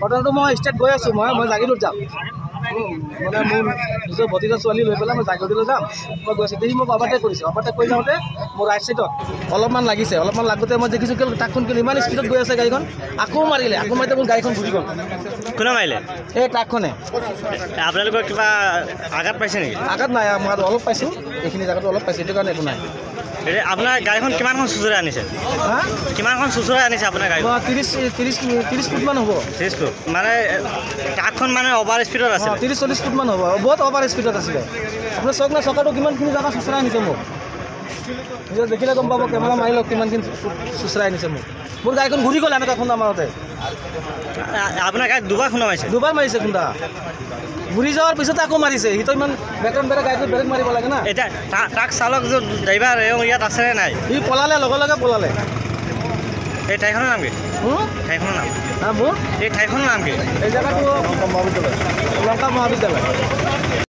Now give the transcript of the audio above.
ঘটনাটো মই ষ্টেট গৈ আছোঁ মই জাগিৰোড যাম মানে মোৰ নিজৰ ভতিজা ছোৱালী লৈ পেলাই মই জাগিৰোডলৈ যাম মই গৈ আছোঁ দেখি মোক অভাৰটেক কৰিছে অভাৰটেক কৰি যাওঁতে মোৰ ৰাইট চাইডত অলপমান লাগিছে অলপমান লাগোঁতে মই দেখিছোঁ কি ট্ৰাকখন কিন্তু ইমান স্পীডত গৈ আছে গাড়ীখন আকৌ মাৰিলে আকৌ মাৰিতে মোৰ গাড়ীখন ঘূৰি গ'ল কোনে মাৰিলে এই ট্ৰাকখনে আপোনালোকৰ কিবা আঘাত পাইছে নেকি আঘাত নাই মই অলপ পাইছোঁ এইখিনি জেগাটো অলপ পাইছোঁ সেইটো কাৰণে একো নাই আপোনাৰ গাড়ীখন কিমানখন চুচুৰাই আনিছে কিমানখন চুচুৰাই আনিছে আপোনাৰ গাড়ী 30 ফুটমান হ'ব 30 ফুট মানে ট্ৰাকখন মানে অভাৰ স্পীডত আছে 30-40 ফুটমান হ'ব বহুত অভাৰ স্পীডত আছিলে আপোনাৰ চক না চকাটো কিমানখিনি জেগা চুচৰাই আনিছে মোক নিজে দেখিলে গম পাব কেমেৰা মাৰি লওক কিমানখিনি চুচৰাই আনিছে মোক মোৰ গাড়ীখন ঘূৰি গ'ল এনেকুৱা খুন্দা মাৰোঁতে আপোনাৰ গাড়ীত দুবাৰ খুন্দা মাৰিছে দুবাৰ মাৰিছে খুন্দা ঘূৰি যোৱাৰ পিছতে আকৌ মাৰিছে সিটো ইমান বেকগ্ৰাউণ্ড বেলেগ গাড়ীটো বেলেগ মাৰিব লাগে না এতিয়া ট্ৰাক চালক যে ড্ৰাইভাৰ ইয়াত আছে নে নাই সি পলালে লগে লগে পলালে এই ঠাইখনৰ নাম কি ঠাইখনৰ নাম মোৰ এই ঠাইখনৰ নাম কি এই জেগাটো মহাবিদ্যালয় লংকা মহাবিদ্যালয়